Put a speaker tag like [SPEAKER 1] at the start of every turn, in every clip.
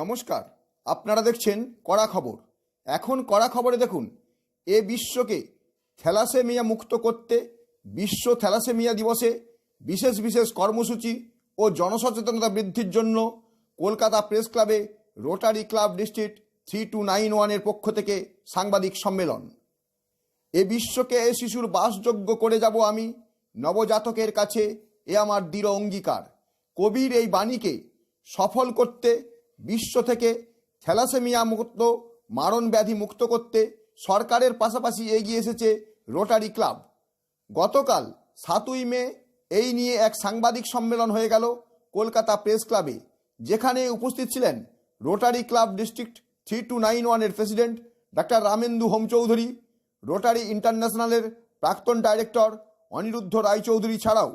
[SPEAKER 1] নমস্কার, আপনারা দেখছেন কড়া খবর। এখন কড়া খবরে দেখুন, এ বিশ্বকে থ্যালাসেমিয়া মুক্ত করতে বিশ্ব থ্যালাসেমিয়া দিবসে বিশেষ বিশেষ কর্মসূচি ও জনসচেতনতা বৃদ্ধির জন্য কলকাতা প্রেস ক্লাবে রোটারি ক্লাব ডিস্ট্রিক্ট 3291-এর পক্ষ থেকে সাংবাদিক সম্মেলন। এ বিশ্বকে এ শিশুর বাসযোগ্য করে যাব আমি, নবজাতকের কাছে এ আমার দৃঢ় অঙ্গীকার। কবির এই বাণীকে সফল করতে, বিশ্ব থেকে থ্যালাসেমিয়া মুক্ত, মারণ ব্যাধি মুক্ত করতে সরকারের পাশাপাশি এগিয়ে এসেছে রোটারি ক্লাব। গতকাল 7ই মে এই নিয়ে এক সাংবাদিক সম্মেলন হয়ে গেল কলকাতা প্রেস ক্লাবে, যেখানে উপস্থিত ছিলেন রোটারি ক্লাব ডিস্ট্রিক্ট 3291-এর president doctor Ramendu Hom Chowdhury, Rotary ইন্টারন্যাশনালের প্রাক্তন ডাইরেক্টর অনিরুদ্ধ রায়চৌধুরী ছাড়াও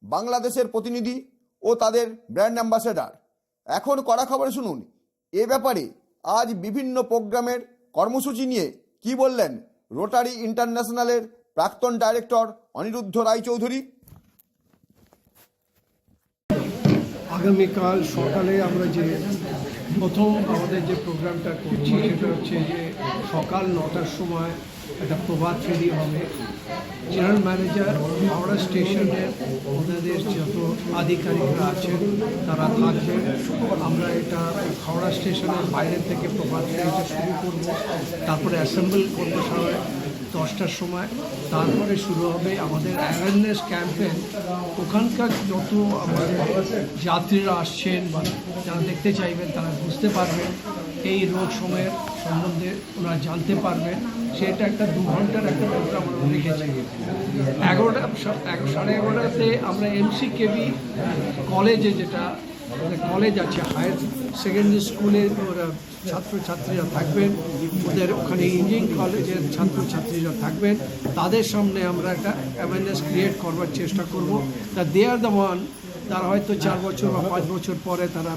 [SPEAKER 1] বাংলাদেশের প্রতিনিধি ও তাদের ব্র্যান্ড অ্যাম্বাসেডার। এখন কড়া খবরে শুনুন এ ব্যাপারে আজ বিভিন্ন প্রোগ্রামের কর্মসূচি নিয়ে কি বললেন রোটারি ইন্টারন্যাশনালের প্রাক্তন ডাইরেক্টর অনিরুদ্ধ রায়চৌধুরী।
[SPEAKER 2] আগামীকাল সকালে আমরা যে প্রথম আমাদের যে প্রোগ্রামটা করছি সেটা হচ্ছে যে সকাল 9টার সময় একটা প্রভাত ফেরি হবে। জেনারেল ম্যানেজার হাওড়া স্টেশনের ওনাদের যত আধিকারিকরা আছেন তারা থাকবেন। আমরা এটা হাওড়া স্টেশনের বাইরে থেকে প্রভাত ফেরিটা শুরু করব, তারপরে অ্যাসেম্বল করবো সাড়ে 10টার সময়। তারপরে শুরু হবে আমাদের অ্যাওয়ারনেস ক্যাম্পেন। ওখানকার যত আমাদের যাত্রীরা আসছেন বা যারা দেখতে চাইবেন তারা বুঝতে পারবেন, এই রোগ সময়ের সম্বন্ধে ওনারা জানতে পারবেন। সেটা একটা 2 ঘন্টার একটা প্রোগ্রাম আমরা রেখেছি। 11:30 আমরা MCKV কলেজে, যেটা কলেজ আছে হায়ার সেকেন্ডারি স্কুলে, ওরা ছাত্রছাত্রীরা থাকবেন, ওদের ওখানে ইঞ্জিনিয়ারিং কলেজের ছাত্রছাত্রীরা থাকবেন। তাদের সামনে আমরা একটা অ্যাওয়ারনেস ক্রিয়েট করবার চেষ্টা করব। তা দে আর দ্য ওয়ান, তারা হয়তো 4 বছর বা 5 বছর পরে তারা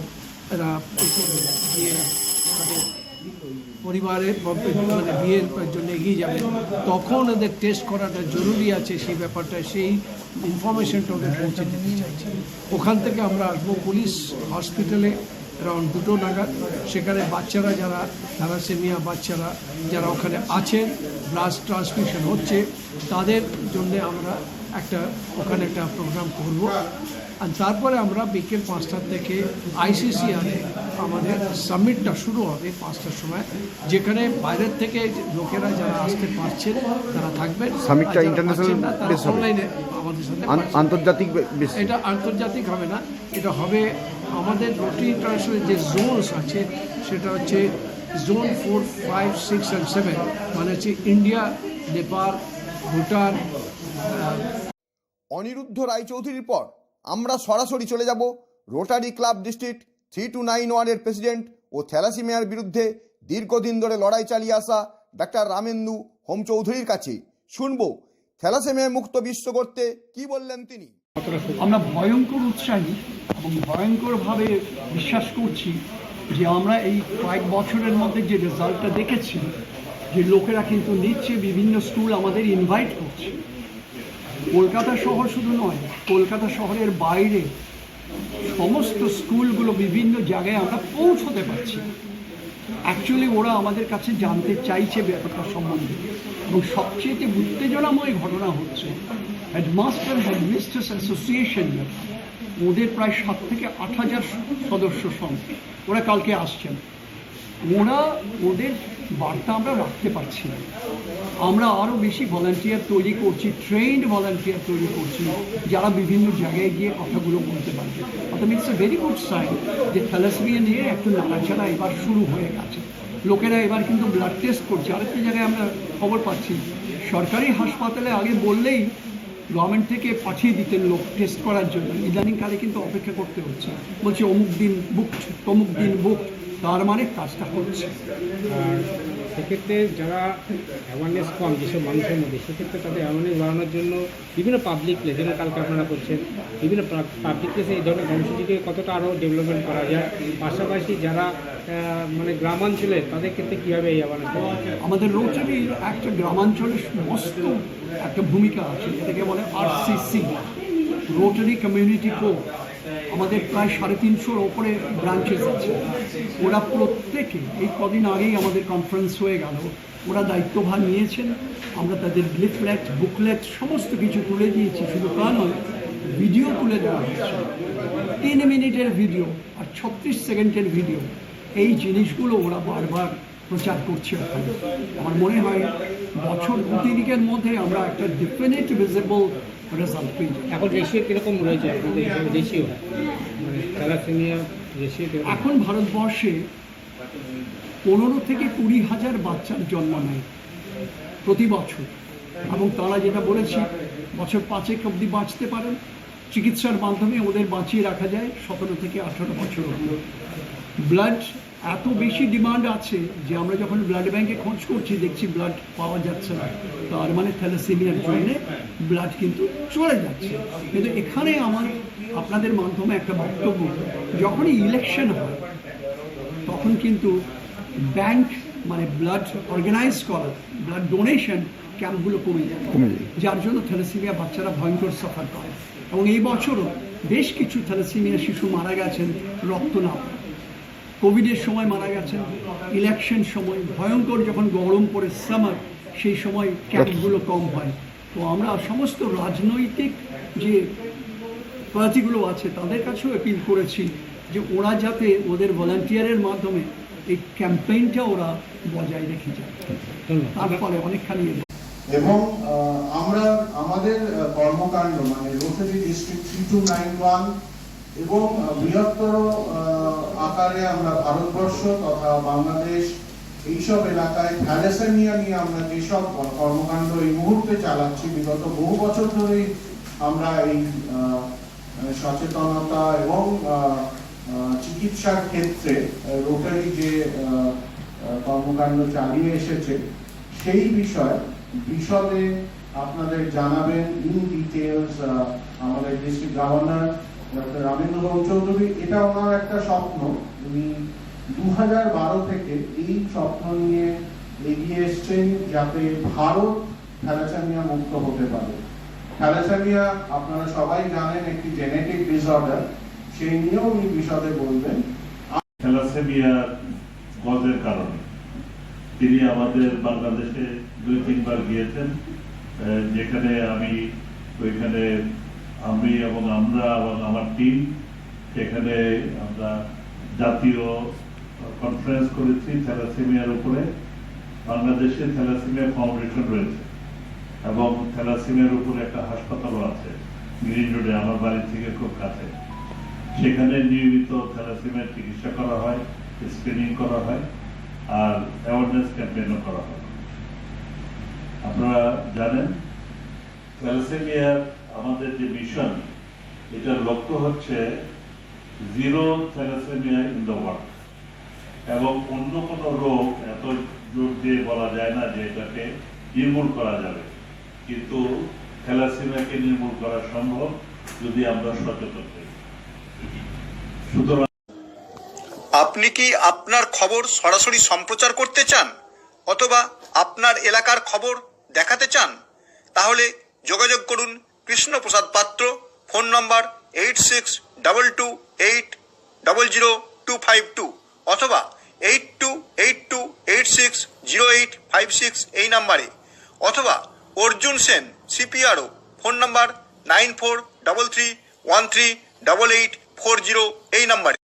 [SPEAKER 2] পরিবারের মানে বিয়ের জন্য এগিয়ে যাবে, তখন ওদের টেস্ট করাটা জরুরি আছে। সেই ব্যাপারটা, সেই ইনফরমেশনটা ওদের পৌঁছে দিতে চাইছি। ওখান থেকে আমরা আসবো পুলিশ হসপিটালে অ্যারাউন্ড 2টো নাগাদ। সেখানে বাচ্চারা, যারা থ্যালাসেমিয়া বাচ্চারা যারা ওখানে আছেন, ব্লাড ট্রান্সফিউশন হচ্ছে, তাদের জন্য আমরা ওখানে একটা প্রোগ্রাম করব। আর তারপরে আমরা বিকেল 5টা থেকে ICCR-এ আমাদের সামিটটা শুরু হবে 5টার সময়, যেখানে বাইরের থেকে লোকেরা যারা আসতে পারছেন তারা থাকবেন।
[SPEAKER 1] সামিটটা ইন্টারন্যাশনাল বেস হবে,
[SPEAKER 2] অনলাইনে আমাদের সাথে
[SPEAKER 1] আন্তর্জাতিক বেস।
[SPEAKER 2] এটা আন্তর্জাতিক হবে না, এটা হবে আমাদের রোটারি ইন্টারন্যাশনাল যে জোনস আছে সেটা হচ্ছে জোন 4, 5, 6 and 7, মানে হচ্ছে ইন্ডিয়া, নেপাল, ভুটান।
[SPEAKER 1] অনিরুদ্ধ রায়চৌধুরীর পর আমরা সরাসরি চলে যাব রোটারি ক্লাব ডিস্ট্রিক্ট 3291-এর প্রেসিডেন্ট ও থ্যালাসেমিয়ার বিরুদ্ধে দীর্ঘদিন ধরে লড়াই চালিয়ে আসা ডাক্তার রামেন্দু হোম চৌধুরীর কাছে। শুনবো থ্যালাসেমিয়া মুক্ত বিশ্ব করতে কি বললেন তিনি।
[SPEAKER 3] আমরা ভয়ঙ্কর উৎসাহী এবং ভয়ঙ্করভাবে বিশ্বাস করছি যে আমরা এই কয়েক বছরের মধ্যে যে রেজাল্টটা দেখেছি, যে লোকেরা কিন্তু নিচ্ছে, বিভিন্ন স্কুল আমাদের ইনভাইট করছে। কলকাতা শহর শুধু নয়, কলকাতা শহরের বাইরে সমস্ত স্কুলগুলো বিভিন্ন জায়গায় আমরা পৌঁছতে পারছি। অ্যাকচুয়ালি ওরা আমাদের কাছে জানতে চাইছে ব্যাপারটা সম্বন্ধে। এবং সবচেয়ে উত্তেজনাময় ঘটনা হচ্ছে হেডমাস্টার হেডমিস্ট্রেস অ্যাসোসিয়েশন, ওদের প্রায় 7 থেকে 8 হাজার সদস্য সংখ্যা, ওরা কালকে আসছেন। ওদের বার্তা আমরা রাখতে পারছি না। আমরা আরও বেশি ভলান্টিয়ার তৈরি করছি, ট্রেন্ড ভলান্টিয়ার তৈরি করছি, যারা বিভিন্ন জায়গায় গিয়ে কথাগুলো বলতে পারবে। অর্থাৎ it's a very good sign যে থ্যালাসেমিয়া নিয়ে একটু নাড়াচাড়া এবার শুরু হয়ে গেছে। লোকেরা এবার কিন্তু ব্লাড টেস্ট করছে। আরেকটা জায়গায় আমরা খবর পাচ্ছি, সরকারি হাসপাতালে আগে বললেই গভর্নমেন্ট থেকে পাঠিয়ে দিতেন লোক টেস্ট করার জন্য, ইদানিংকালে কিন্তু অপেক্ষা করতে হচ্ছে। বলছে অমুক দিন বুক, তমুক দিন বুক, তার মানে কাজটা হচ্ছে।
[SPEAKER 4] আর সেক্ষেত্রে যারা অ্যাওয়ারনেস কম যেসব মানুষের মধ্যে, সেক্ষেত্রে তাদের অ্যাওয়ারনেস বাড়ানোর জন্য বিভিন্ন পাবলিক প্লেস, যেমন কালকে আপনারা করছেন, বিভিন্ন পাবলিক প্লেসে এই ধরনের কর্মসূচিকে কতটা আরও ডেভেলপমেন্ট করা যায়। পাশাপাশি যারা মানে গ্রামাঞ্চলের, তাদের ক্ষেত্রে কীভাবে এই অ্যাওয়ারনেস?
[SPEAKER 3] আমাদের রোটারির একটা গ্রামাঞ্চলের মস্ত একটা ভূমিকা আছে, এটাকে বলে RCC, রোটারি কমিউনিটি কোর। আমাদের প্রায় 350-র ওপরে ব্রাঞ্চেস আছে। ওরা প্রত্যেকে এই কদিন আগেই আমাদের কনফারেন্স হয়ে গেল, ওরা দায়িত্বভার নিয়েছেন। আমরা তাদের লিফলেট, বুকলেট সমস্ত কিছু তুলে দিয়েছি। শুধু তা নয়, ভিডিও তুলে দেওয়া হয়েছে, 3 মিনিটের ভিডিও আর 36 সেকেন্ডের ভিডিও। এই জিনিসগুলো ওরা বারবার প্রচার করছে ওখানে। আমার মনে হয় বছর 2-3 মধ্যে আমরা একটা ডেফিনেট ভিজিবল রেজাল্ট পেয়ে যাবো।
[SPEAKER 4] এখন রেশিও কীরকম রয়েছে আপনাদের এখানে? রেশিও মানে থ্যালাসেমিয়া রেশিও
[SPEAKER 3] এখন ভারতবর্ষে 15 থেকে 20 হাজার বাচ্চার জন্ম নেয় প্রতি বছর, এবং তারা যেটা বলেছি বছর 5 অবধি বাঁচতে পারেন। চিকিৎসার মাধ্যমে ওদের বাঁচিয়ে রাখা যায় 17 থেকে 18 বছর অবধি। ব্লাড এত বেশি ডিমান্ড আছে যে আমরা যখন ব্লাড ব্যাংকে খোঁজ করছি দেখছি ব্লাড পাওয়া যাচ্ছে না। তার মানে থ্যালাসেমিয়ার জন্যে ব্লাড কিন্তু চলে যাচ্ছে। কিন্তু এখানে আমার আপনাদের মাধ্যমে একটা বক্তব্য, যখনই ইলেকশন হয় তখন কিন্তু ব্যাংক মানে ব্লাড অর্গানাইজ করা, ব্লাড ডোনেশন ক্যাম্পগুলো কমে যায়, যার জন্য থ্যালাসেমিয়া বাচ্চারা ভয়ঙ্কর সাফার করে। এবং এই বছরও বেশ কিছু থ্যালাসেমিয়া শিশু মারা গেছেন রক্ত না পায়। কোভিডের সময় মারা গেছেন, ইলেকশন সময় ভয়ঙ্কর যখন গরম পড়ে সামার, সেই সময় ক্যাম্পগুলো কম হয়। তো আমরা সমস্ত রাজনৈতিক যে পার্টিগুলো আছে তাদের কাছেও অ্যাপিল করেছি যে ওরা যাতে ওদের ভলান্টিয়ারের মাধ্যমে এই ক্যাম্পেইনটা ওরা বজায় রেখে যায়, তার ফলে অনেকখানি।
[SPEAKER 5] এবং আমরা আমাদের কর্মকাণ্ড মানে রোটারি ডিস্ট্রিক্ট 3291 এবং বৃহত্তর আকারে আমরা ভারতবর্ষ তথা বাংলাদেশ এইসব এলাকায় থ্যালাসেমিয়া নিয়ে আমরা যেসব কর্মকাণ্ড এই মুহূর্তে চালাচ্ছি, বিগত বহু বছর ধরেই আমরা এই সচেতনতা এবং চিকিৎসার ক্ষেত্রে রোটারি যে কর্মকাণ্ড চালিয়ে এসেছে সেই বিষয়ে বিশদে আপনাদের জানাবেন ইন ডিটেলস আমাদের ডিস্ট্রিক্ট গভর্নর ডক্টর রামেন্দ্র বাবু চৌধুরী। এটা ওনার একটা স্বপ্ন, উনি 2012 থেকে এই স্বপ্ন নিয়ে এগিয়ে এসছেন যাতে ভারত থ্যালাসেমিয়া মুক্ত হতে পারে। থ্যালাসেমিয়া আপনারা সবাই জানেন একটি জেনেটিক ডিসঅর্ডার, সেই নিয়েও উনি বিশদে বলবেন।
[SPEAKER 6] থ্যালাসেমিয়া গজের কারণে তিনি আমাদের বাংলাদেশে 2-3 বার গিয়েছেন, যেখানে আমি এবং আমার টিম সেখানে আমরা জাতীয় কনফারেন্স করেছি থ্যালাসেমিয়ার উপরে। বাংলাদেশে থ্যালাসেমিয়া ফাউন্ডেশন রয়েছে এবং থ্যালাসেমিয়ার উপরে একটা হাসপাতালও আছে গ্রিন রোডে, আমার বাড়ি থেকে খুব কাছে। সেখানে নিয়মিত থ্যালাসেমিয়ার চিকিৎসা করা হয়, স্ক্রিনিং করা হয় আর অ্যাওয়ারনেস ক্যাম্পেইনও করা হয়। আপনারা জানেন থ্যালাসেমিয়ার আমাদের যে মিশন, এটার লক্ষ্য হচ্ছে zero thalassaemia in the world. এবং অন্য কোনো রোগ এত জোর দিয়ে বলা যায় না যে এটাকে নির্মূল করা যাবে, কিন্তু থ্যালাসেমিয়াকে নির্মূল করা সম্ভব যদি আমরা সচেতন হই। সুতরাং
[SPEAKER 1] আপনি কি আপনার খবর সরাসরি সম্প্রচার করতে চান অথবা আপনার এলাকার খবর দেখাতে চান? তাহলে যোগাযোগ করুন কৃষ্ণপ্রসাদ পাত্র, ফোন নম্বর 8622800252 অথবা 8282860856 এই নাম্বারে, অথবা অর্জুন সেন CPRO, ফোন নম্বর 9433138840 এই নাম্বারে।